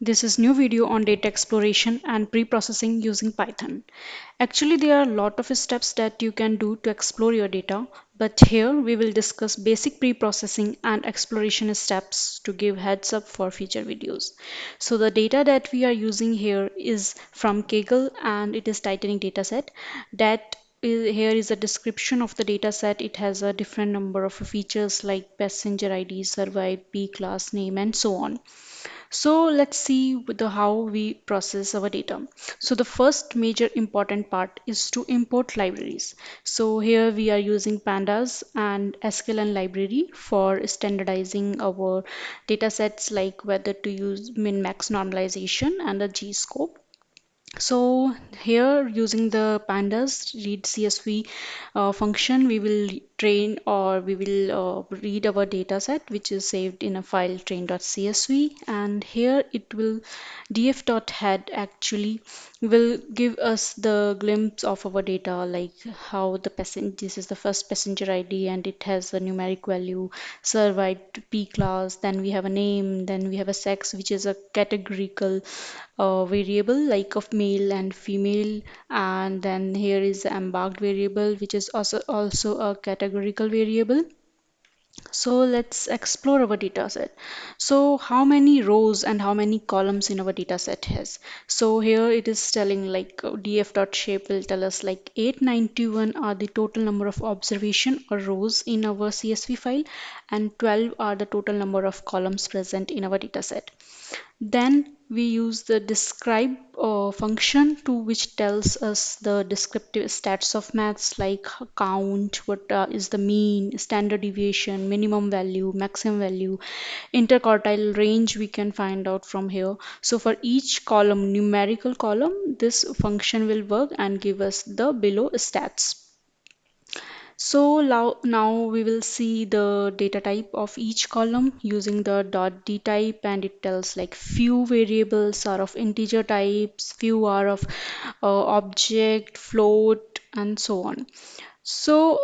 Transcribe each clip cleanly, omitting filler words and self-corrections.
This is new video on data exploration and pre-processing using Python. Actually, there are a lot of steps that you can do to explore your data, but here we will discuss basic pre-processing and exploration steps to give heads up for future videos. So the data that we are using here is from Kaggle and it is Titanic dataset. Here is a description of the dataset. It has a different number of features like passenger ID, survived, P class name, and so on. So let's see with how we process our data. So the first major important part is to import libraries. So here we are using pandas and sklearn library for standardizing our data sets, like whether to use min-max normalization and the G-scope. So here using the pandas read CSV function, we will train or we will read our data set which is saved in a file train.csv, and here it will df.head actually will give us the glimpse of our data, like how the passenger, this is the first passenger ID and it has a numeric value, survived P class, then we have a name, then we have a sex which is a categorical variable like of male and female, and then here is the embarked variable which is also a categorical variable. So let's explore our data set. So how many rows and how many columns in our data set has? So here it is telling like df.shape will tell us like 891 are the total number of observation or rows in our CSV file, and 12 are the total number of columns present in our data set. Then we use the describe function to which tells us the descriptive stats of maths like count, what is the mean, standard deviation, minimum value, maximum value, interquartile range we can find out from here. So for each column, numerical column, this function will work and give us the below stats. So now we will see the data type of each column using the .d type, and it tells like few variables are of integer types, few are of object, float, and so on. So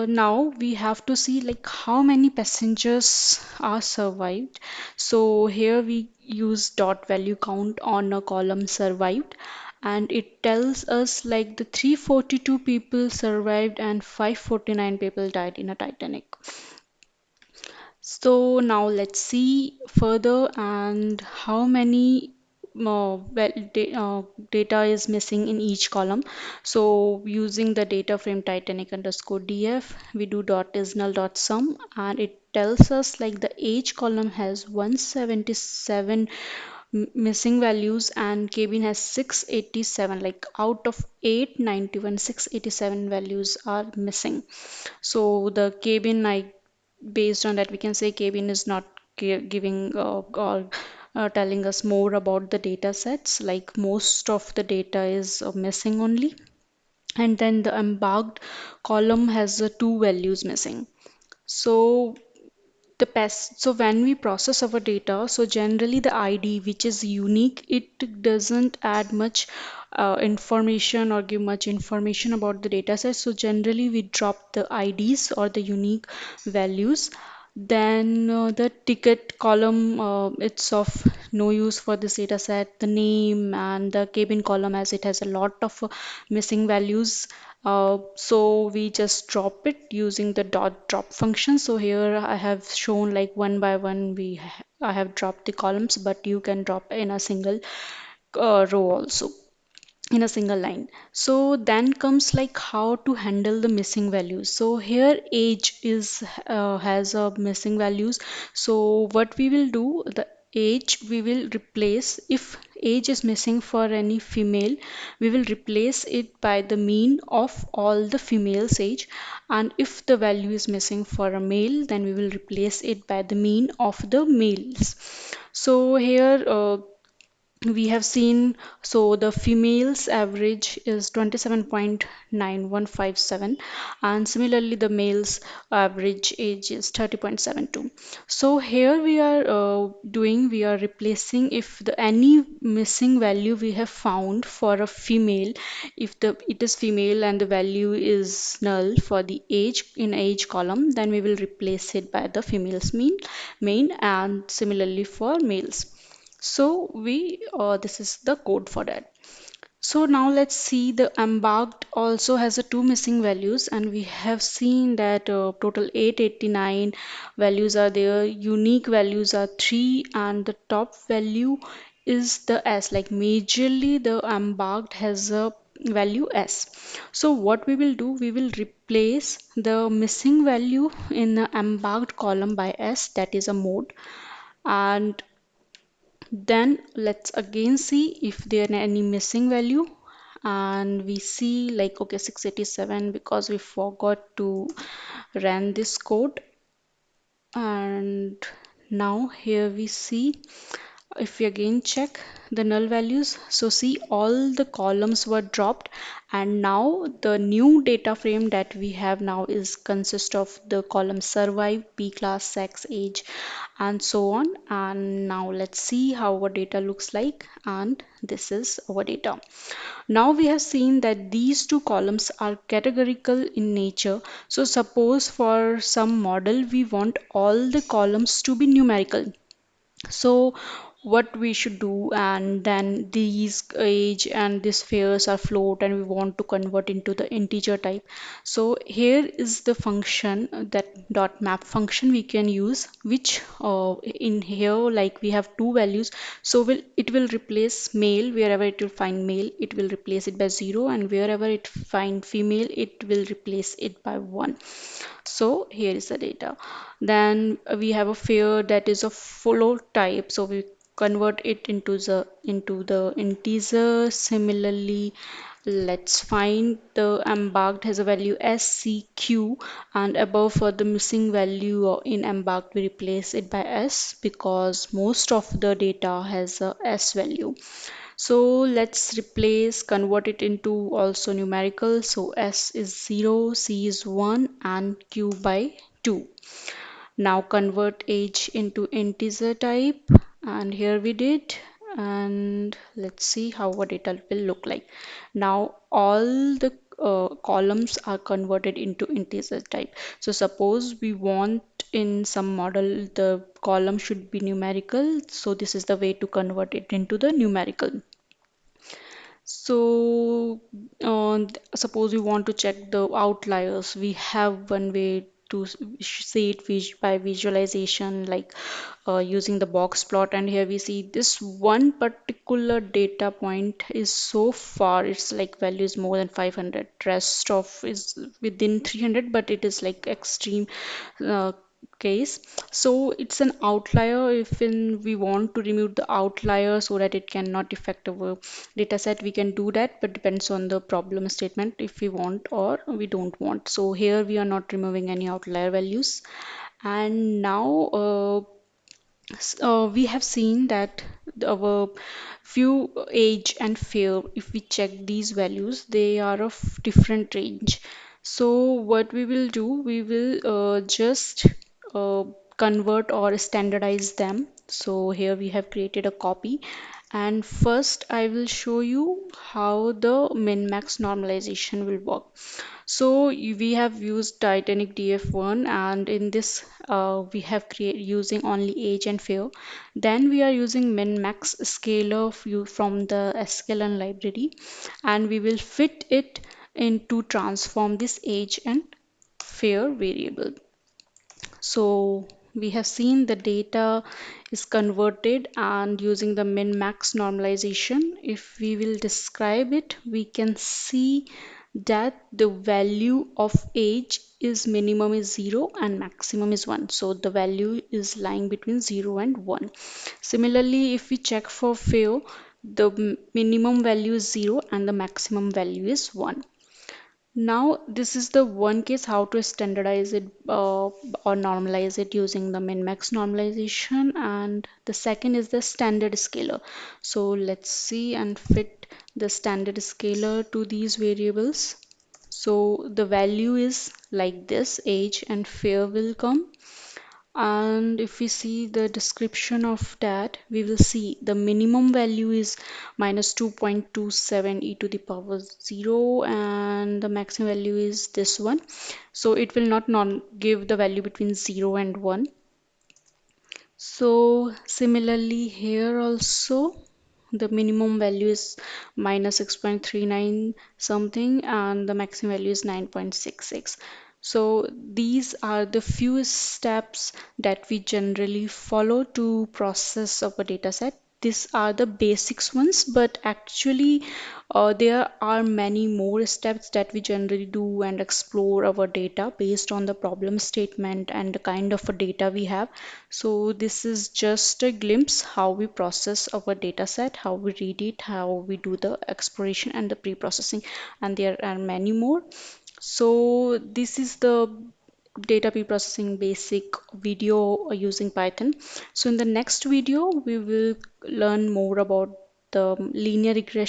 now we have to see like how many passengers are survived. So here we use dot value count on a column survived, and it tells us like the 342 people survived and 549 people died in a Titanic. So now let's see further and how many data is missing in each column. So using the data frame Titanic underscore df, we do dot is null dot sum, and it tells us like the age column has 177 missing values and cabin has 687, like out of 891 687 values are missing. So the cabin, I based on that we can say cabin is not giving or telling us more about the data sets, like most of the data is missing only. And then the embarked column has two values missing. So so when we process our data, so generally the ID which is unique, it doesn't add much information or give much information about the data set. So generally we drop the IDs or the unique values. Then the ticket column, it's of no use for this data set. The name and the cabin column, as it has a lot of missing values, so we just drop it using the dot drop function. So here I have shown like one by one I have dropped the columns, but you can drop in a single row also, in a single line. So then comes like how to handle the missing values. So here age is has a missing values. So what we will do, the age we will replace, if age is missing for any female, we will replace it by the mean of all the females age, and if the value is missing for a male, then we will replace it by the mean of the males. So here we have seen, so the females average is 27.9157, and similarly the males average age is 30.72. So here we are replacing if the any missing value we have found for a female, if the it is female and the value is null for the age in age column, then we will replace it by the females mean main, and similarly for males. So this is the code for that. So now let's see, the embarked also has a two missing values, and we have seen that total 889 values are there. Unique values are 3, and the top value is the S. Like majorly the embarked has a value S. So what we will do, we will replace the missing value in the embarked column by S, that is a mode. And then let's again see if there are any missing value, and we see like okay 687 because we forgot to run this code. And now here we see, if we again check the null values, so see all the columns were dropped, and now the new data frame that we have now is consist of the column survive, p class, sex, age, and so on. And now let's see how our data looks like, and this is our data. Now we have seen that these two columns are categorical in nature. So suppose for some model we want all the columns to be numerical. So what we should do, and then these age and this fairs are float and we want to convert into the integer type. So here is the function, that dot map function we can use, which in here like we have two values. So it will replace male, wherever it will find male it will replace it by 0, and wherever it find female it will replace it by 1. So here is the data. Then we have a fair that is a float type, so we convert it into the integer. Similarly, let's find the embarked has a value SCQ, and above for the missing value in embarked we replace it by S, because most of the data has a S value. So let's replace, convert it into also numerical. So S is 0, C is 1, and Q by 2. Now convert age into integer type, and here we did. And let's see how our data will look like. Now all the columns are converted into integer type. So suppose we want in some model the column should be numerical, so this is the way to convert it into the numerical. So, suppose we want to check the outliers. We have one way to see it by visualization, like using the box plot. And here we see this one particular data point is so far, it's like value is more than 500. Rest of is within 300, but it is like extreme uh, case. So it's an outlier. If we want to remove the outlier so that it cannot affect our data set, we can do that, but depends on the problem statement if we want or we don't want. So here we are not removing any outlier values. And now we have seen that our few age and fair, if we check these values, they are of different range. So what we will do, we will just uh, convert or standardize them. So here we have created a copy, and first I will show you how the min-max normalization will work. So we have used Titanic DF1, and in this we have create using only age and fair. Then we are using min-max scalar from the sklearn library, and we will fit it in to transform this age and fair variable. So we have seen the data is converted, and using the min-max normalization, if we will describe it, we can see that the value of age is minimum is 0 and maximum is 1. So the value is lying between 0 and 1. Similarly, if we check for fair, the minimum value is 0 and the maximum value is 1. Now, this is the one case how to standardize it or normalize it using the min-max normalization, and the second is the standard scalar. So let's see and fit the standard scalar to these variables. So the value is like this, age and fair will come, and if we see the description of that, we will see the minimum value is minus 2.27 e to the power 0, and the maximum value is this one. So it will not non give the value between 0 and 1. So similarly here also the minimum value is minus 6.39 something and the maximum value is 9.66. So these are the few steps that we generally follow to process our data set. These are the basics ones, but actually there are many more steps that we generally do and explore our data based on the problem statement and the kind of a data we have. So this is just a glimpse how we process our data set, how we read it, how we do the exploration and the pre-processing, and there are many more. So this is the data pre-processing basic video using Python. So in the next video we will learn more about the linear regression